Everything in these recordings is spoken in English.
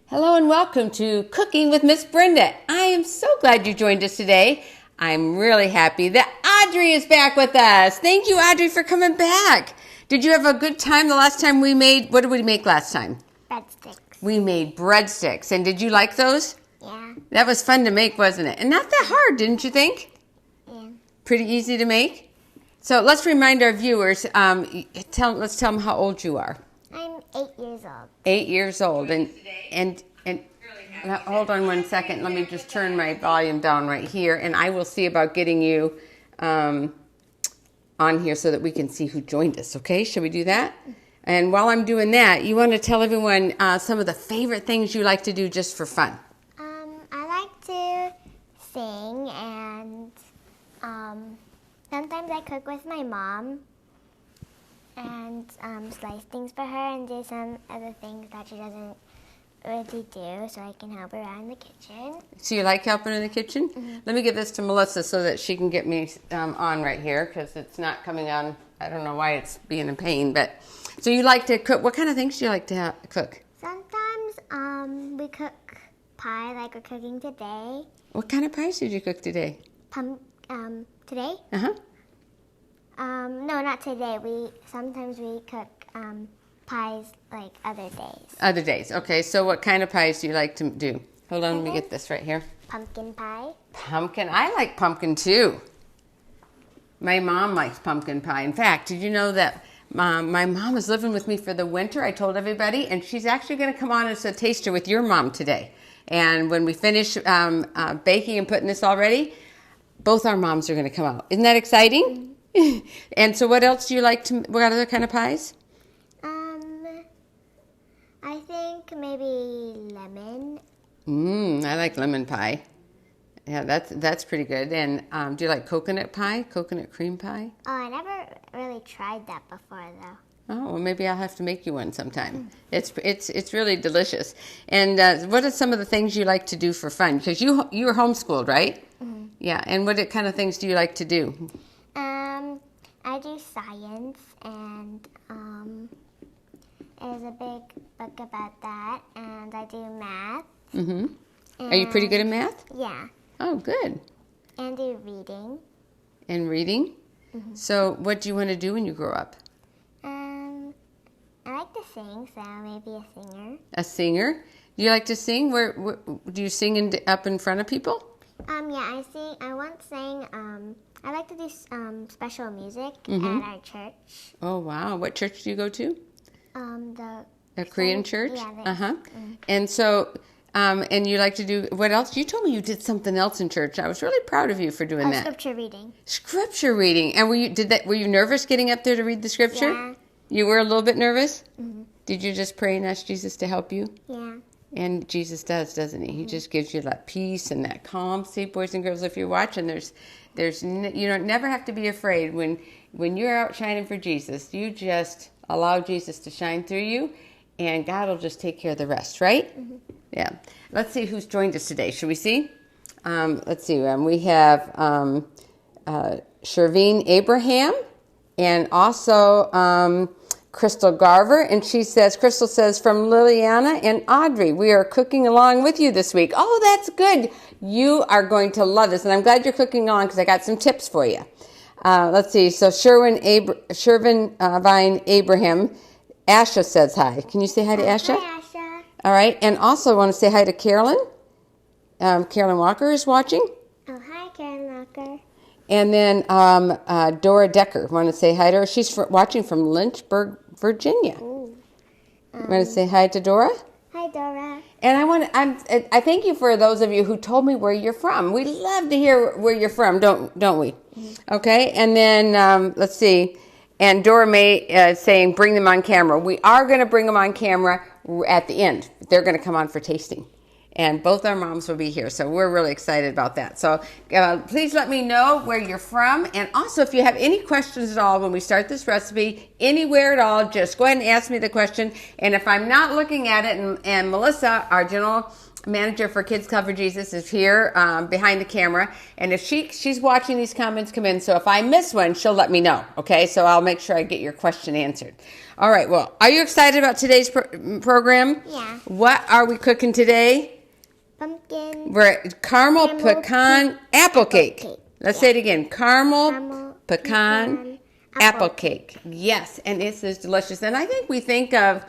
Hello and welcome to Cooking with Miss Brenda. I am so glad you joined us today. I'm really happy that Audrey is back with us. Thank you, Audrey, for coming back. Did you have a good time the last time we made, what did we make last time? Breadsticks. We made breadsticks. And did you like those? Yeah. That was fun to make, wasn't it? And not that hard, didn't you think? Yeah. Pretty easy to make? So let's remind our viewers, let's tell them how old you are. I'm 8 years old. 8 years old, and now, hold on one second. Let me just turn my volume down right here, and I will see about getting you on here so that we can see who joined us. Okay, should we do that? And while I'm doing that, you want to tell everyone some of the favorite things you like to do just for fun. I like to sing, and sometimes I cook with my mom and slice things for her and do some other things that she doesn't really do, so I can help her out in the kitchen. So you like helping in the kitchen? Mm-hmm. Let me give this to Melissa so that she can get me on right here, because it's not coming on. I don't know why it's being a pain, but so you like to cook. What kind of things do you like to cook? Sometimes we cook pie, like we're cooking today. What kind of pies did you cook today? Today? Uh-huh. No, not today. Sometimes we cook pies like other days. Other days. Okay, so what kind of pies do you like to do? Hold on, let me get this right here. Pumpkin pie. Pumpkin. I like pumpkin too. My mom likes pumpkin pie. In fact, did you know that my mom is living with me for the winter? I told everybody, and she's actually going to come on as a taster with your mom today. And when we finish baking and putting this all ready, both our moms are going to come out. Isn't that exciting? Mm-hmm. And so what else do you like to, what other kind of pies? I think maybe lemon. I like lemon pie. Yeah, that's pretty good. And do you like coconut pie, coconut cream pie? Oh, I never really tried that before, though. Oh, well, maybe I'll have to make you one sometime. It's really delicious. And what are some of the things you like to do for fun? Because you were homeschooled, right? Mm-hmm. Yeah. And what kind of things do you like to do? I do science, and there's a big book about that, and I do math. Mm-hmm. Are you pretty good at math? Yeah. Oh, good. And do reading. And reading? Mm-hmm. So what do you want to do when you grow up? I like to sing, so maybe a singer. A singer? Do you like to sing? Where do you sing up in front of people? Yeah, I sing. I once sang. I like to do special music at our church. Oh, wow. What church do you go to? The Korean church? Yeah. Uh-huh. And so, and you like to do, what else? You told me you did something else in church. I was really proud of you for doing that. Scripture reading. Scripture reading. And were you nervous getting up there to read the scripture? Yeah. You were a little bit nervous? Mm-hmm. Did you just pray and ask Jesus to help you? Yeah. And Jesus does, doesn't he? He just gives you that peace and that calm. See, boys and girls, if you're watching, you don't never have to be afraid when you're out shining for Jesus. You just allow Jesus to shine through you, and God will just take care of the rest, right? Mm-hmm. Yeah. Let's see who's joined us today. Should we see? Let's see. We have Shervine Abraham, and also Crystal Garver, and Crystal says, from Liliana and Audrey, we are cooking along with you this week. Oh, that's good. You are going to love this, and I'm glad you're cooking along because I got some tips for you. Let's see. So Shervine Vine Abraham, Asha says hi. Can you say hi to Asha? Hi, Asha. All right, and also I want to say hi to Carolyn. Carolyn Walker is watching. Oh, hi, Carolyn Walker. And then Dora Decker, want to say hi to her. She's watching from Lynchburg, Virginia. Want to say hi to Dora? Hi, Dora. And I thank you for those of you who told me where you're from. We love to hear where you're from, don't we? Mm-hmm. Okay, and then let's see. And Dora May saying, bring them on camera. We are going to bring them on camera at the end. They're going to come on for tasting. And both our moms will be here, so we're really excited about that. So please let me know where you're from. And also, if you have any questions at all when we start this recipe, anywhere at all, just go ahead and ask me the question. And if I'm not looking at it, and Melissa, our general manager for Kids Cover Jesus, is here behind the camera. And if she's watching these comments come in, so if I miss one, she'll let me know. Okay, so I'll make sure I get your question answered. All right, well, are you excited about today's program? Yeah. What are we cooking today? Pumpkin. We're caramel pecan apple cake. Let's say it again. Caramel pecan apple cake. Yes, and this is delicious. And I think we think of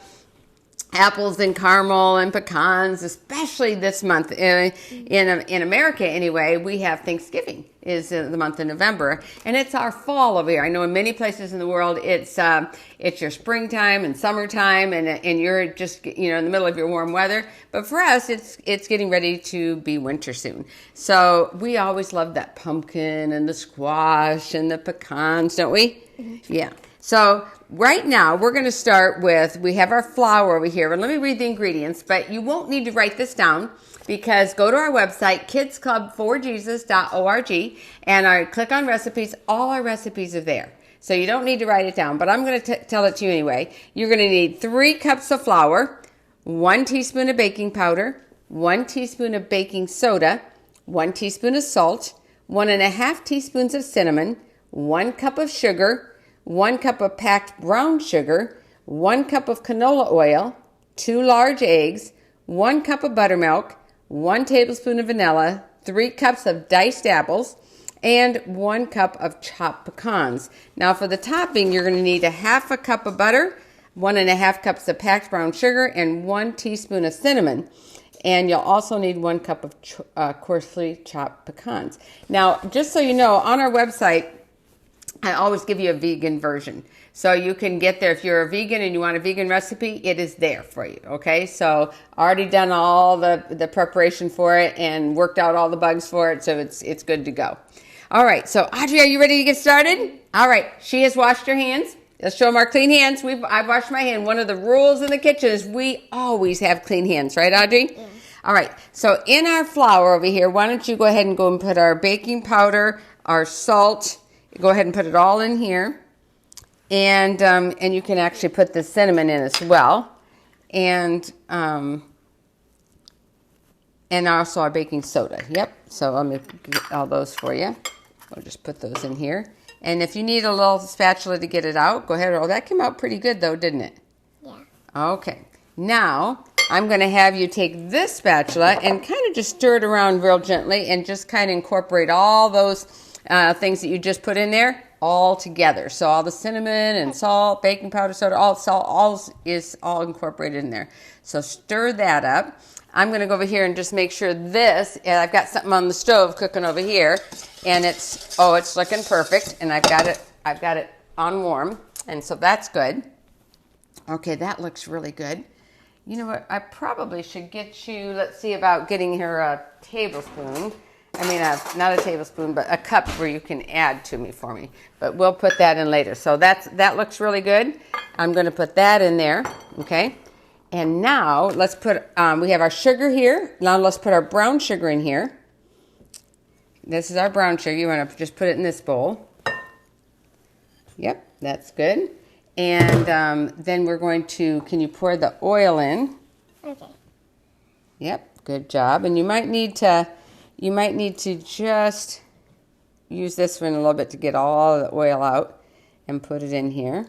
apples and caramel and pecans, especially this month. In America, anyway, we have Thanksgiving is the month of November, and it's our fall over here. I know in many places in the world, it's your springtime and summertime, and you're just in the middle of your warm weather. But for us, it's getting ready to be winter soon. So we always love that pumpkin and the squash and the pecans, don't we? Mm-hmm. Yeah. So right now, we're going to start with, we have our flour over here. And let me read the ingredients, but you won't need to write this down because go to our website, kidsclubforjesus.org, and click on recipes. All our recipes are there. So you don't need to write it down, but I'm going to tell it to you anyway. You're going to need 3 cups of flour, 1 teaspoon of baking powder, 1 teaspoon of baking soda, 1 teaspoon of salt, 1.5 teaspoons of cinnamon, 1 cup of sugar, 1 cup of packed brown sugar, 1 cup of canola oil, 2 large eggs, 1 cup of buttermilk, 1 tablespoon of vanilla, 3 cups of diced apples, and 1 cup of chopped pecans. Now for the topping, you're going to need 1/2 cup of butter, 1.5 cups of packed brown sugar, and 1 teaspoon of cinnamon. And you'll also need 1 cup of coarsely chopped pecans. Now, just so you know, on our website, I always give you a vegan version. So you can get there if you're a vegan and you want a vegan recipe, it is there for you, okay? So already done all the preparation for it and worked out all the bugs for it, so it's good to go. All right, so Audrey, are you ready to get started? All right, she has washed her hands. Let's show them our clean hands. I've washed my hand. One of the rules in the kitchen is we always have clean hands, right, Audrey? Yeah. All right, so in our flour over here, why don't you go ahead and go and put our baking powder, our salt. Go ahead and put it all in here, and you can actually put the cinnamon in as well, and also our baking soda. Yep. So let me get all those for you. I'll just put those in here, and if you need a little spatula to get it out, go ahead. Oh, that came out pretty good though, didn't it? Yeah. Okay. Now I'm going to have you take this spatula and kind of just stir it around real gently, and just kind of incorporate all those things that you just put in there all together. So all the cinnamon and salt, baking powder, soda, all is all incorporated in there. So stir that up. I'm going to go over here and just make sure I've got something on the stove cooking over here, and it's looking perfect, and I've got it on warm, and so that's good. Okay, that looks really good. You know what? I probably should get you, let's see about getting her a tablespoon. I mean, not a tablespoon, but a cup where you can add to me for me. But we'll put that in later. So that looks really good. I'm going to put that in there, okay? And now let's put, we have our sugar here. Now let's put our brown sugar in here. This is our brown sugar. You want to just put it in this bowl. Yep, that's good. And then we're going to, can you pour the oil in? Okay. Yep, good job. And you might need to just use this one a little bit to get all the oil out and put it in here.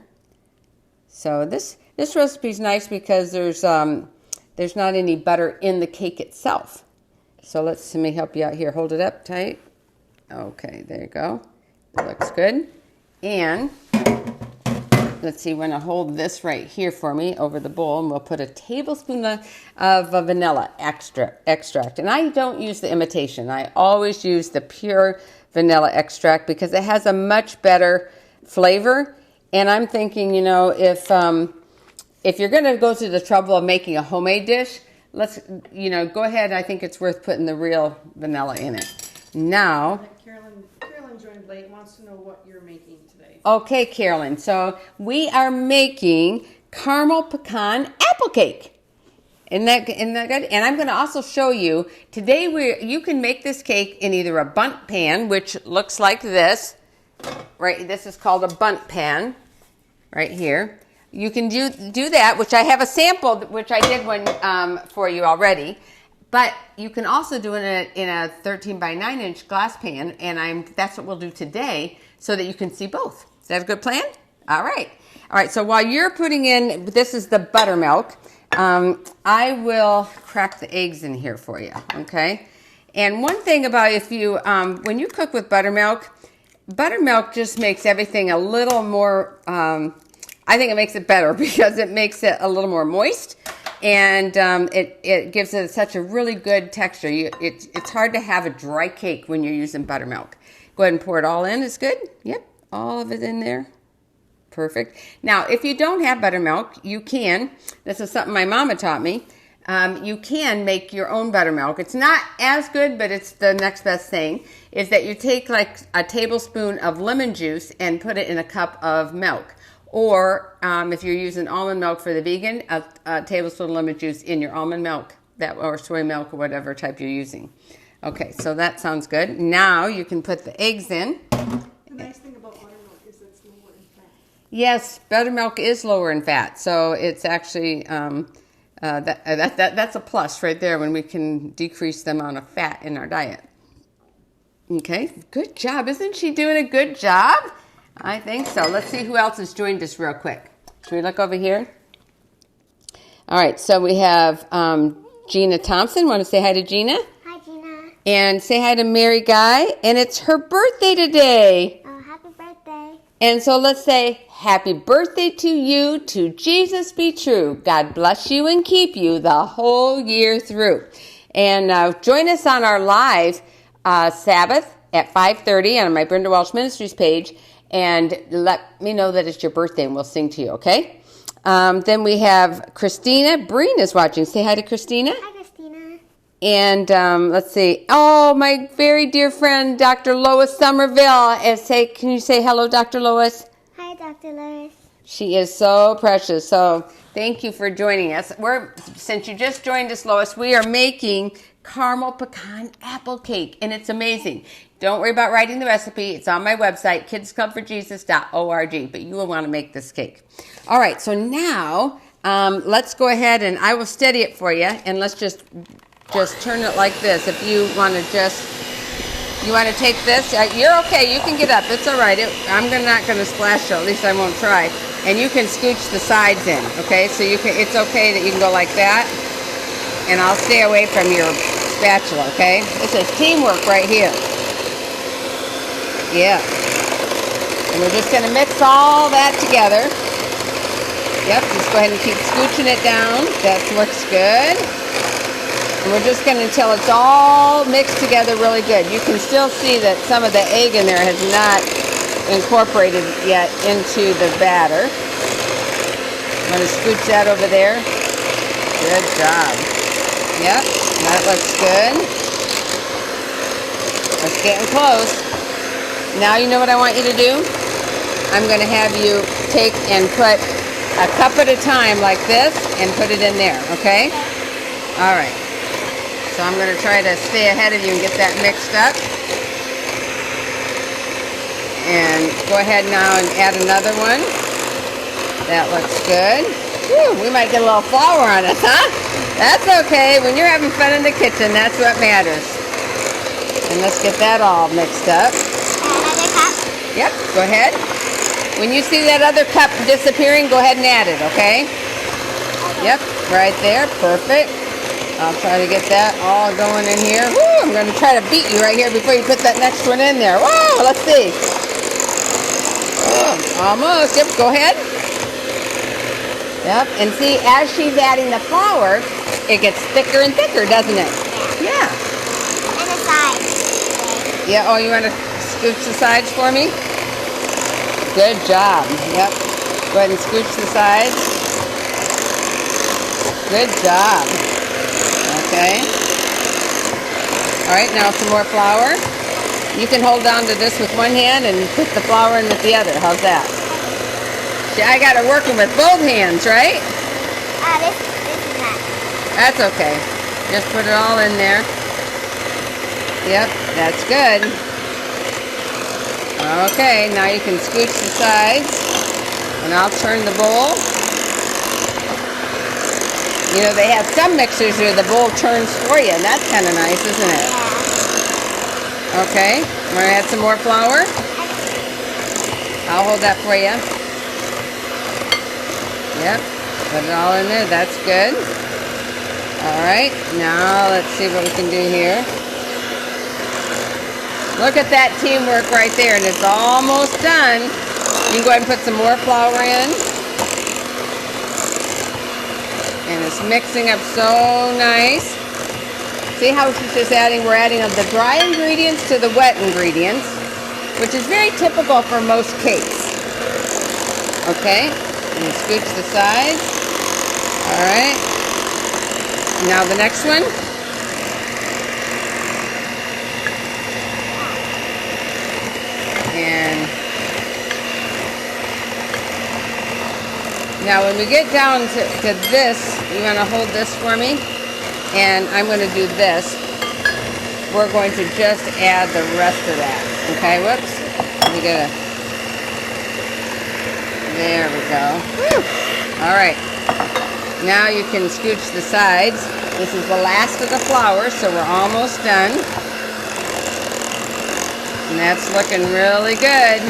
So this recipe is nice because there's not any butter in the cake itself. So let me help you out here. Hold it up tight. Okay, there you go. That looks good. And let's see, we're going to hold this right here for me over the bowl, and we'll put a tablespoon of vanilla extract. And I don't use the imitation. I always use the pure vanilla extract because it has a much better flavor. And I'm thinking, if you're going to go through the trouble of making a homemade dish, go ahead. I think it's worth putting the real vanilla in it. Now, Carolyn joined late, wants to know what you're making today. Okay, Carolyn. So we are making caramel pecan apple cake. Isn't that good? And I'm going to also show you today. You can make this cake in either a bundt pan, which looks like this. Right, this is called a bundt pan. Right here, you can do that, which I have a sample, which I did one for you already. But you can also do it in a 13 by 9 inch glass pan, and that's what we'll do today so that you can see both. Is that a good plan? All right. All right, so while you're putting in, this is the buttermilk, I will crack the eggs in here for you, okay? And one thing about if you, when you cook with buttermilk just makes everything a little more, I think it makes it better because it makes it a little more moist. And it gives it such a really good texture. It's hard to have a dry cake when you're using buttermilk. Go ahead and pour it all in. It's good. Yep, all of it in there. Perfect. Now, if you don't have buttermilk, you can. This is something my mama taught me. You can make your own buttermilk. It's not as good, but it's the next best thing. Is that you take like a tablespoon of lemon juice and put it in a cup of milk. Or if you're using almond milk for the vegan, a tablespoon of lemon juice in your almond milk, or soy milk, or whatever type you're using. Okay, so that sounds good. Now you can put the eggs in. The nice thing about buttermilk is it's lower in fat. Yes, buttermilk is lower in fat, so it's actually that's a plus right there when we can decrease the amount of fat in our diet. Okay, good job. Isn't she doing a good job? I think so. Let's see who else has joined us real quick. Should we look over here? All right, so we have Gina Thompson. Want to say hi to Gina? Hi, Gina. And say hi to Mary Guy. And it's her birthday today. Oh, happy birthday. And so let's say, happy birthday to you, to Jesus be true. God bless you and keep you the whole year through. And join us on our live Sabbath at 5:30 on my Brenda Walsh Ministries page. And let me know that it's your birthday and we'll sing to you, okay? Then we have Christina Breen is watching. Say hi to Christina. Hi, Christina. And let's see. Oh, my very dear friend, Dr. Lois Somerville. Can you say hello, Dr. Lois? Hi, Dr. Lois. She is so precious. So thank you for joining us. Since you just joined us, Lois, we are making caramel pecan apple cake, and it's amazing. Don't worry about writing the recipe. It's on my website, kidsclubforjesus.org, but you will want to make this cake. All right, so now let's go ahead and I will steady it for you, and let's just turn it like this. If you want to take this, you're okay. You can get up. It's all right. I'm not going to splash it. At least I won't try. And you can scooch the sides in, okay? So it's okay that you can go like that, and I'll stay away from your spatula, okay? This is teamwork right here. Yeah. And we're just going to mix all that together. Yep, just go ahead and keep scooching it down. That looks good. And we're just going to until it's all mixed together really good. You can still see that some of the egg in there has not incorporated yet into the batter. I'm going to scooch that over there. Good job. Yep, that looks good. It's getting close. Now you know what I want you to do? I'm going to have you take and put a cup at a time like this and put it in there, okay? All right. So I'm going to try to stay ahead of you and get that mixed up. And go ahead now and add another one. That looks good. Whew, we might get a little flour on us, huh? That's okay. When you're having fun in the kitchen, that's what matters. And let's get that all mixed up. Another cup? Yep, go ahead. When you see that other cup disappearing, go ahead and add it, okay? Yep, right there. Perfect. I'll try to get that all going in here. Woo, I'm going to try to beat you right here before you put that next one in there. Whoa, let's see. Almost. Yep, go ahead. Yep, and see, as she's adding the flour, it gets thicker and thicker, doesn't it? Yeah. And the sides. Yeah, oh, you want to scooch the sides for me? Good job. Yep. Go ahead and scooch the sides. Good job. Okay. All right, now some more flour. You can hold on to this with one hand and put the flour in with the other. How's that? See, I got it working with both hands, right? This is not. That's okay. Just put it all in there. Yep, that's good. Okay, now you can scooch the sides, and I'll turn the bowl. You know, they have some mixers where the bowl turns for you, and that's kind of nice, isn't it? Yeah. Okay, we're going to add some more flour. I'll hold that for you. Yep, put it all in there. That's good. All right, now let's see what we can do here. Look at that teamwork right there, and it's almost done. You can go ahead and put some more flour in. And it's mixing up so nice. See how she's just adding, we're adding the dry ingredients to the wet ingredients, which is very typical for most cakes. Okay, and scooch the sides. All right. Now the next one. And now when we get down to this, you want to hold this for me, and I'm going to do this. We're going to just add the rest of that. Okay, whoops. Let me get a, there we go. Woo. All right. Now you can scooch the sides. This is the last of the flour, so we're almost done. And that's looking really good.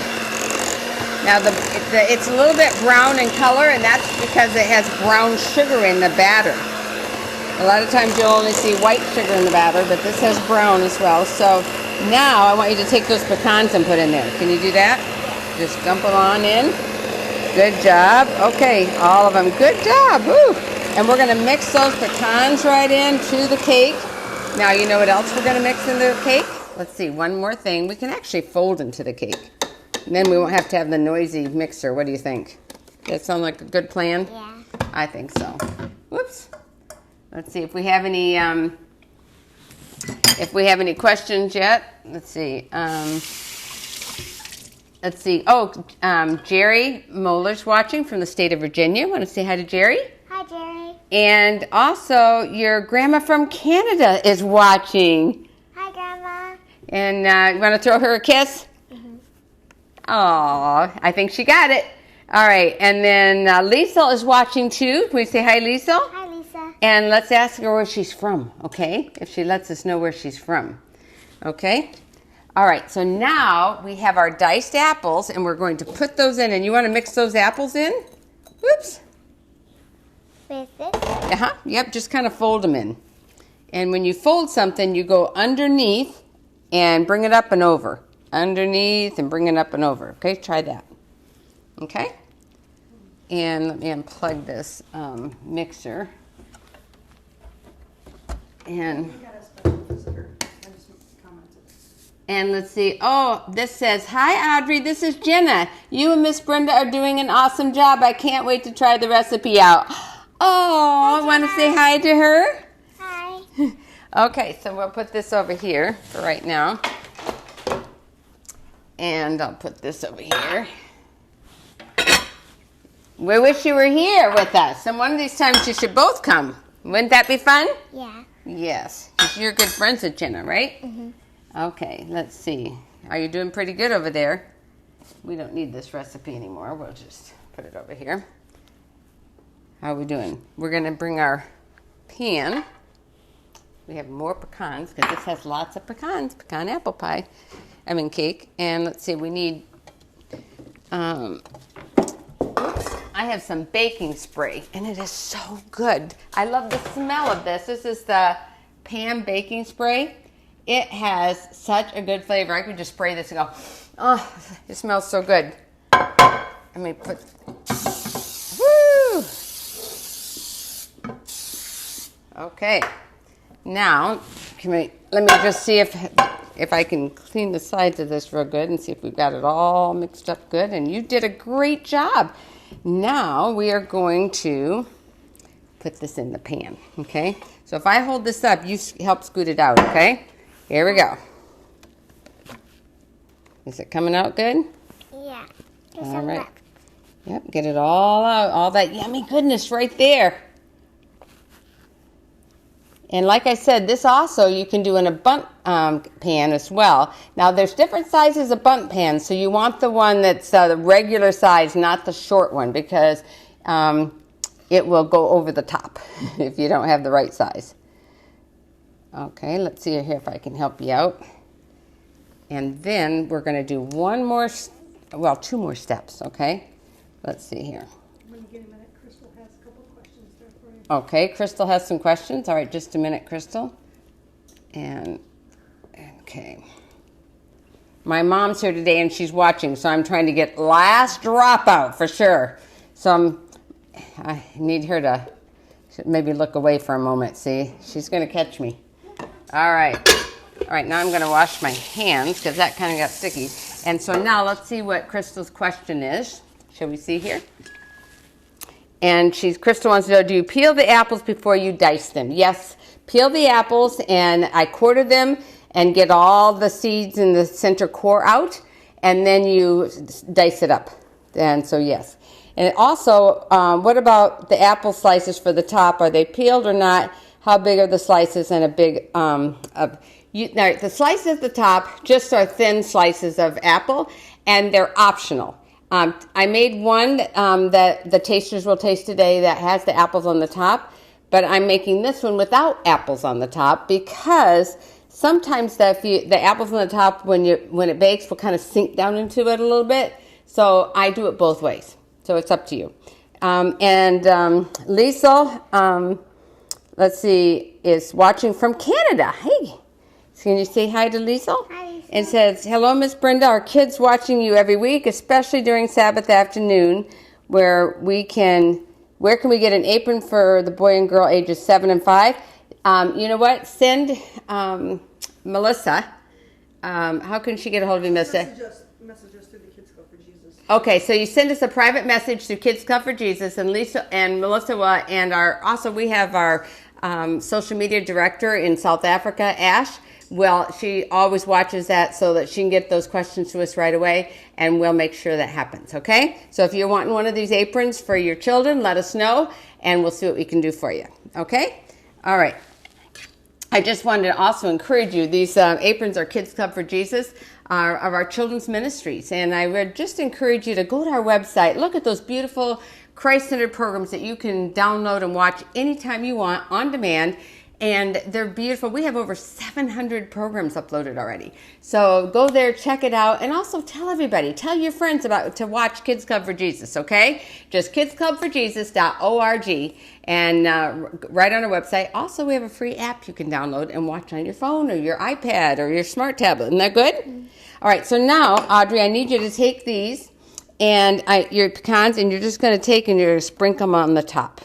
Now it's a little bit brown in color, and that's because it has brown sugar in the batter. A lot of times you'll only see white sugar in the batter, but this has brown as well. So now I want you to take those pecans and put in there. Can you do that? Just dump them on in. Good job. Okay, all of them. Good job. Woo! And we're going to mix those pecans right into the cake. Now you know what else we're going to mix into the cake? Let's see, one more thing. We can actually fold into the cake. And then we won't have to have the noisy mixer. What do you think? That sound like a good plan? Yeah. I think so. Whoops. Let's see if we have any questions yet. Let's see. Oh, Jerry Moeller's watching from the state of Virginia. Want to say hi to Jerry? Hi, Jerry. And also, your grandma from Canada is watching. Hi, Grandma. And you want to throw her a kiss? Mm-hmm. Aw, I think she got it. All right, and then Liesel is watching too. Can we say hi, Liesel? Hi, Lisa. And let's ask her where she's from, okay? If she lets us know where she's from, okay? All right, so now we have our diced apples, and we're going to put those in. And you want to mix those apples in? Whoops. With this? Uh-huh, yep, just kind of fold them in. And when you fold something, you go underneath and bring it up and over. Underneath and bring it up and over. Okay, try that. Okay? And let me unplug this mixer. And We got a special visitor. I just commented. And let's see. Oh, this says, hi, Audrey. This is Jenna. You and Miss Brenda are doing an awesome job. I can't wait to try the recipe out. Oh, I want to say hi to her. Hi. Okay, so we'll put this over here for right now. And I'll put this over here. We wish you were here with us. And one of these times you should both come. Wouldn't that be fun? Yeah. Yes. 'Cause you're good friends with Jenna, right? Mm-hmm. Okay, let's see. Are you doing pretty good over there? We don't need this recipe anymore. We'll just put it over here. How are we doing? We're going to bring our pan. We have more pecans because this has lots of pecans. Pecan apple pie. Cake. And let's see, we need... I have some baking spray, and it is so good. I love the smell of this. This is the Pam baking spray. It has such a good flavor. I could just spray this and go, oh, it smells so good. Let me put, woo! Okay. Now, let me just see if I can clean the sides of this real good and see if we've got it all mixed up good. And you did a great job. Now we are going to put this in the pan, okay? So if I hold this up, you help scoot it out, okay? Here we go. Is it coming out good? Yeah. There's All some right. left. Yep, get it all out, all that yummy goodness right there. And like I said, this also you can do in a bundt pan as well. Now there's different sizes of bundt pans, so you want the one that's the regular size, not the short one, because it will go over the top if you don't have the right size. Okay, let's see here if I can help you out. And then we're going to do two more steps, okay? Let's see here. When you get a minute, Crystal has a couple questions there for you. Okay, Crystal has some questions. All right, just a minute, Crystal. And, okay. My mom's here today and she's watching, so I'm trying to get last dropout for sure. So I need her to maybe look away for a moment, see? She's going to catch me. All right. All right, now I'm going to wash my hands because that kind of got sticky. And so now let's see what Crystal's question is. Shall we see here? And Crystal wants to know, do you peel the apples before you dice them? Yes, peel the apples, and I quarter them and get all the seeds in the center core out, and then you dice it up. And so yes. And also, what about the apple slices for the top? Are they peeled or not? How big are the slices? And a big now, the slices at the top just are thin slices of apple, and they're optional. I made one that the tasters will taste today that has the apples on the top, but I'm making this one without apples on the top because sometimes the apples on the top, when it bakes, will kind of sink down into it a little bit. So I do it both ways. So it's up to you. Lisa, let's see, is watching from Canada. Hey. Can you say hi to Lisa? Hi, Lisa. It says, hello, Miss Brenda. Our kids watching you every week, especially during Sabbath afternoon, where can we get an apron for the boy and girl ages 7 and 5? You know what? Send Melissa. How can she get a hold of you, Melissa? Message us through the Kids Club for Jesus. Okay, so you send us a private message through Kids Club for Jesus, and Lisa and Melissa we have our social media director in South Africa, Ash. Well, she always watches that so that she can get those questions to us right away, and we'll make sure that happens, okay? So if you're wanting one of these aprons for your children, let us know, and we'll see what we can do for you, okay? All right. I just wanted to also encourage you. These aprons are Kids Club for Jesus of our children's ministries, and I would just encourage you to go to our website, look at those beautiful Christ-centered programs that you can download and watch anytime you want on demand. And they're beautiful. We have over 700 programs uploaded already. So go there, check it out, and also tell everybody. Tell your friends to watch Kids Club for Jesus, okay? Just kidsclubforjesus.org and right on our website. Also, we have a free app you can download and watch on your phone or your iPad or your smart tablet. Isn't that good? Mm-hmm. All right, so now, Audrey, I need you to take these and your pecans, and you're just going to take and you're going to sprinkle them on the top.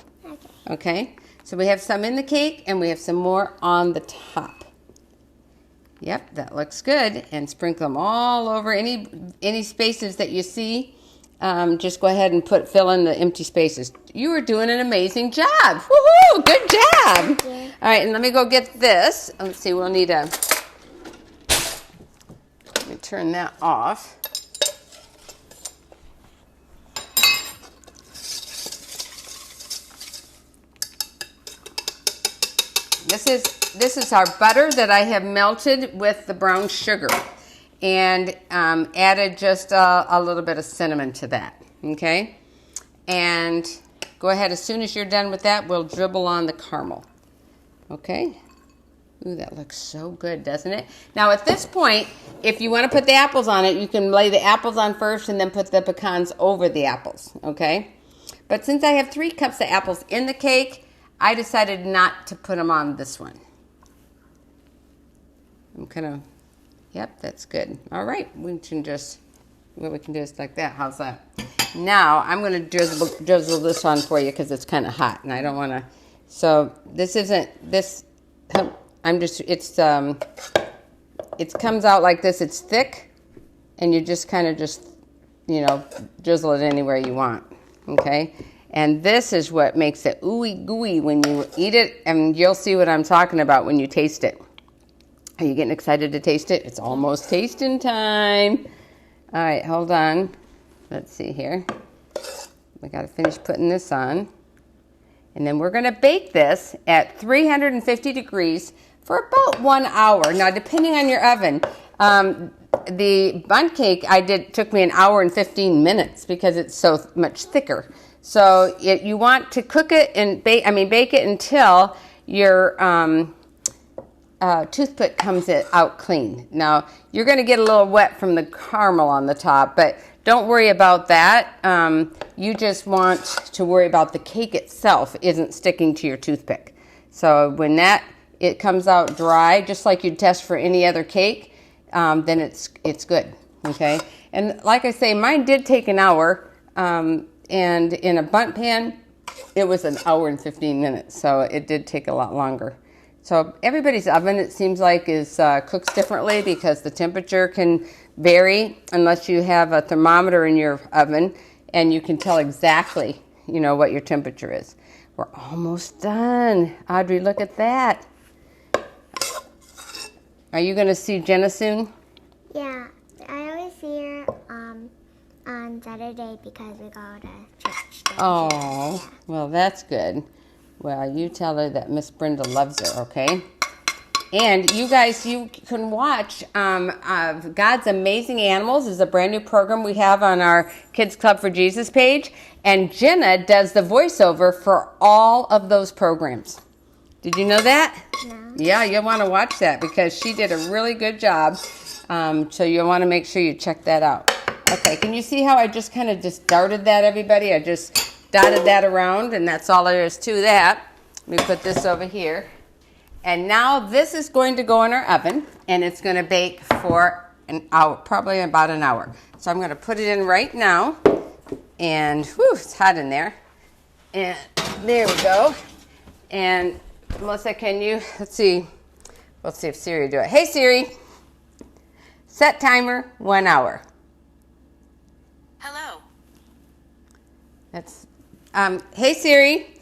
Okay? So we have some in the cake, and we have some more on the top. Yep, that looks good. And sprinkle them all over any spaces that you see. Just go ahead and fill in the empty spaces. You are doing an amazing job. Woohoo! Good job. Thank you. All right, and let me go get this. Let's see, we'll need let me turn that off. This is our butter that I have melted with the brown sugar and added just a little bit of cinnamon to that, okay? And go ahead, as soon as you're done with that, we'll dribble on the caramel, okay? Ooh, that looks so good, doesn't it? Now, at this point, if you want to put the apples on it, you can lay the apples on first and then put the pecans over the apples, okay? But since I have 3 cups of apples in the cake, I decided not to put them on this one. Yep, that's good. All right, what we can do is like that. How's that? Now, I'm going to drizzle this on for you because it's kind of hot, and I don't want to. So it comes out like this. It's thick, and you just kind of drizzle it anywhere you want, okay? And this is what makes it ooey gooey when you eat it, and you'll see what I'm talking about when you taste it. Are you getting excited to taste it? It's almost tasting time. All right, hold on. Let's see here. We got to finish putting this on. And then we're going to bake this at 350 degrees for about 1 hour. Now, depending on your oven, the bundt cake took me 1 hour and 15 minutes because it's so much thicker. So you want to cook it and bake it until your toothpick comes out clean. Now, you're going to get a little wet from the caramel on the top, but don't worry about that. You just want to worry about the cake itself isn't sticking to your toothpick. So when it comes out dry, just like you'd test for any other cake, then it's good, okay? And like I say, mine did take an hour, and in a bundt pan, it was an hour and 15 minutes, so it did take a lot longer. So everybody's oven, it seems like, cooks differently because the temperature can vary unless you have a thermometer in your oven and you can tell exactly, what your temperature is. We're almost done. Audrey, look at that. Are you going to see Jenna soon? Yeah, I always see her on Saturday because we go to church. Oh, well, that's good. Well, you tell her that Miss Brenda loves her, okay? And you guys, you can watch God's Amazing Animals is a brand new program we have on our Kids Club for Jesus page. And Jenna does the voiceover for all of those programs. Did you know that? No. Yeah, you'll want to watch that because she did a really good job. So you'll want to make sure you check that out. Okay, can you see how I just kind of just darted that, everybody? I just dotted that around, and that's all there is to that. Let me put this over here. And now this is going to go in our oven, and it's going to bake for an hour, probably about an hour. So I'm going to put it in right now, and whew, it's hot in there. And there we go. And Melissa, can you, let's see if Siri will do it. Hey Siri, set timer 1 hour. Hello. That's, hey Siri,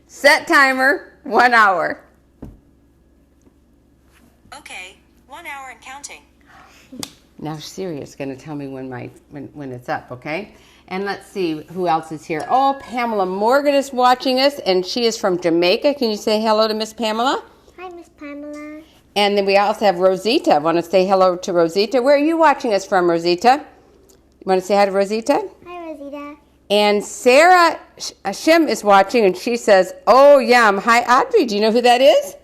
set timer 1 hour. Okay, 1 hour and counting. Now Siri is going to tell me when it's up, okay? And let's see who else is here. Oh, Pamela Morgan is watching us, and she is from Jamaica. Can you say hello to Miss Pamela? Hi, Miss Pamela. And then we also have Rosita. I want to say hello to Rosita. Where are you watching us from, Rosita? You want to say hi to Rosita? Hi, Rosita. And Sarah Shim is watching, and she says, oh, yum. Hi, Audrey. Do you know who that is?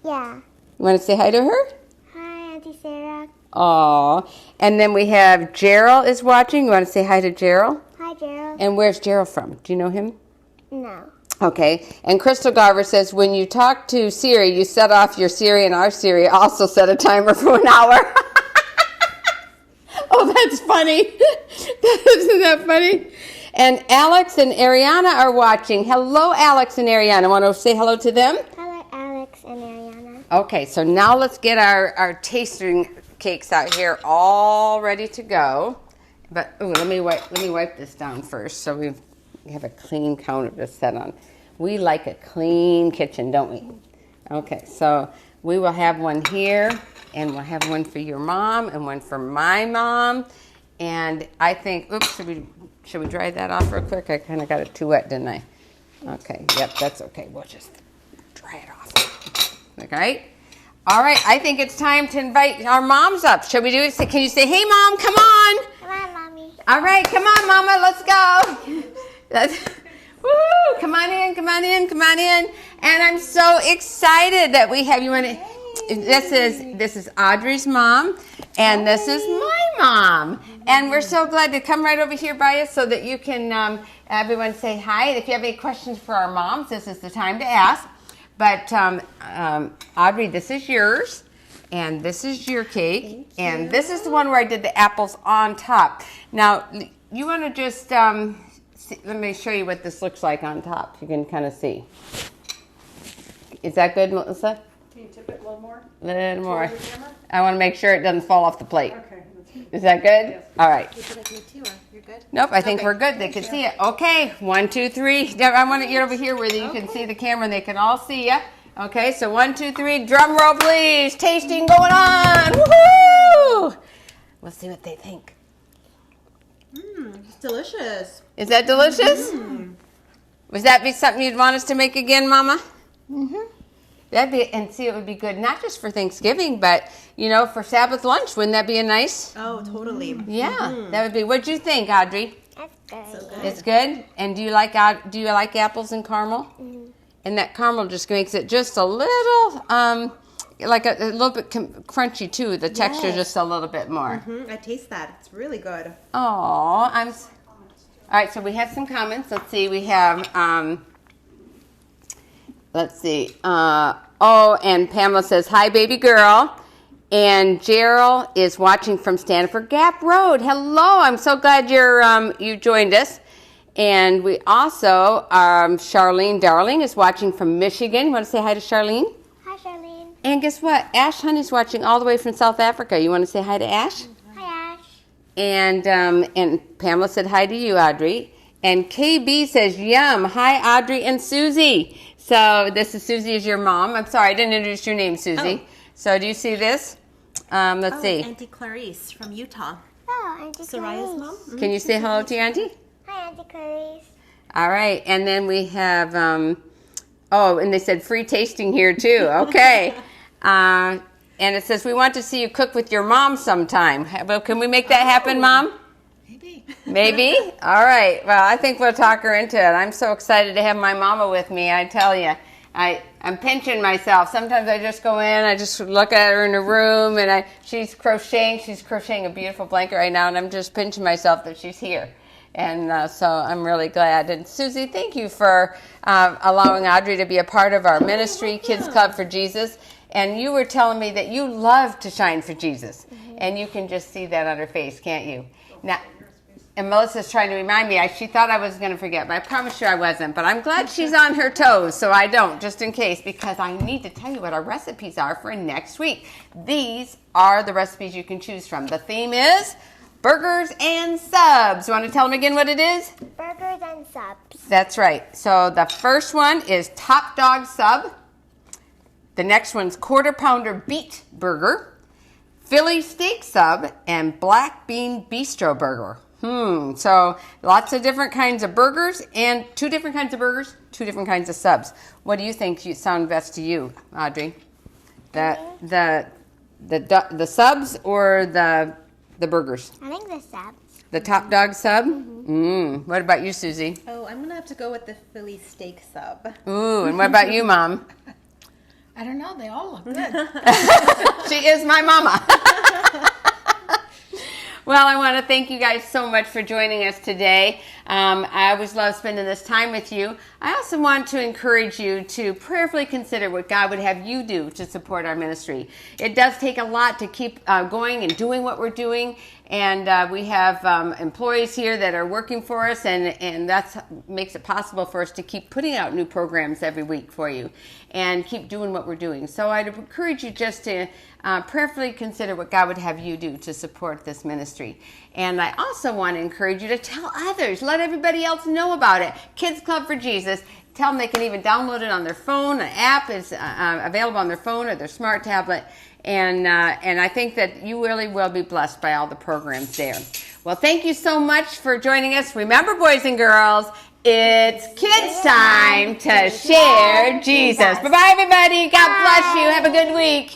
Yeah. You want to say hi to her? Hi, Auntie Sarah. Aw. And then we have Gerald is watching. You want to say hi to Gerald? Hi, Gerald. And where's Gerald from? Do you know him? No. Okay. And Crystal Garver says, when you talk to Siri, you set off your Siri, and our Siri also set a timer for an hour. Oh, that's funny. Isn't that funny? And Alex and Ariana are watching. Hello, Alex and Ariana. Want to say hello to them? Hello, Alex and Ariana. Okay, so now let's get our tasting cakes out here all ready to go. But let me wipe this down first so we have a clean counter to set on. We like a clean kitchen, don't we? Okay, so we will have one here, and we'll have one for your mom and one for my mom. And I think, oops, should we dry that off real quick? I kind of got it too wet, didn't I? Okay, yep, that's okay. We'll just dry it off. Okay? All right, I think it's time to invite our moms up. Shall we do it? Can you say, hey, Mom, come on. Come on, Mommy. All right, come on, Mama, let's go. Woo! Come on in, come on in, come on in. And I'm so excited that we have you in. This is Audrey's mom, and this is my mom. And we're so glad to come right over here by us so that you can, everyone say hi. If you have any questions for our moms, this is the time to ask. But Audrey, this is yours, and this is your cake, and this is the one where I did the apples on top. Now, you want to just, let me show you what this looks like on top. You can kind of see. Is that good, Melissa? Can you tip it a little more? A little more. Towards the camera? I want to make sure it doesn't fall off the plate. Okay, that's good. Is that good? Yes. All right. You're good? Nope, I think Okay. we're good. They can see it. Okay, 1, 2, 3. I want to get over here where you can see the camera and they can all see you. Okay, so 1, 2, 3. Drum roll, please. Tasting going on. Woohoo! We'll see what they think. It's delicious. Is that delicious? Would that be something you'd want us to make again, Mama? Mm-hmm. That'd be, and see, it would be good not just for Thanksgiving, but for Sabbath lunch. Wouldn't that be a nice? Oh, totally. Yeah, that would be. What'd you think, Audrey? That's good. So good. It's good. And do you like apples and caramel? Mm-hmm. And that caramel just makes it just a little like a little bit crunchy too. The texture Yes. just a little bit more. I taste that. It's really good. Oh, all right. So we have some comments. Let's see. We have let's see. And Pamela says, "Hi, baby girl." And Gerald is watching from Stanford Gap Road. Hello. I'm so glad you joined us. And we also Charlene Darling is watching from Michigan. You want to say hi to Charlene? Hi, Charlene. And guess what? Ash Honey's watching all the way from South Africa. You want to say hi to Ash? Hi, Ash. And Pamela said hi to you, Audrey. And KB says, yum. Hi, Audrey and Susie. So this is Susie is your mom. I'm sorry, I didn't introduce your name, Susie. Oh. So do you see this? Let's see. Auntie Clarice from Utah. Oh, Auntie Soraya's Clarice. mom. Can you say hello to your auntie? Hi, Auntie Clarice. All right. And then we have, and they said free tasting here too. Okay. And it says, we want to see you cook with your mom sometime. Well, can we make that happen, Mom? Maybe? All right. Well, I think we'll talk her into it. I'm so excited to have my mama with me, I tell you. I'm pinching myself. Sometimes I just go in, I just look at her in the room, and she's crocheting. She's crocheting a beautiful blanket right now, and I'm just pinching myself that she's here. And so I'm really glad. And Susie, thank you for allowing Audrey to be a part of our ministry, Kids Club for Jesus. And you were telling me that you love to shine for Jesus. And you can just see that on her face, can't you? Now, and Melissa's trying to remind me. She thought I was going to forget, but I promise you I wasn't. But I'm glad she's on her toes, so I don't, just in case, because I need to tell you what our recipes are for next week. These are the recipes you can choose from. The theme is burgers and subs. You want to tell them again what it is? Burgers and subs. That's right. So the first one is Top Dog Sub. The next one's Quarter Pounder Beet Burger, Philly Steak Sub, and Black Bean Bistro Burger. So lots of different kinds of burgers, and 2 different kinds of burgers, 2 different kinds of subs. What do you think sound best to you, Audrey? The subs or the burgers? I think the subs. The Top Dog Sub? What about you, Susie? Oh, I'm going to have to go with the Philly steak sub. Ooh, and what about you, Mom? I don't know. They all look good. She is my mama. Well, I want to thank you guys so much for joining us today. I always love spending this time with you. I also want to encourage you to prayerfully consider what God would have you do to support our ministry. It does take a lot to keep going and doing what we're doing. And we have employees here that are working for us, and that makes it possible for us to keep putting out new programs every week for you and keep doing what we're doing. So I'd encourage you just to prayerfully consider what God would have you do to support this ministry. And I also want to encourage you to tell others. Let everybody else know about it. Kids Club for Jesus. Tell them they can even download it on their phone. An app is available on their phone or their smart tablet. And I think that you really will be blessed by all the programs there. Well, thank you so much for joining us. Remember, boys and girls, it's kids' time to share Jesus. Bye-bye, everybody. God bless you. Have a good week.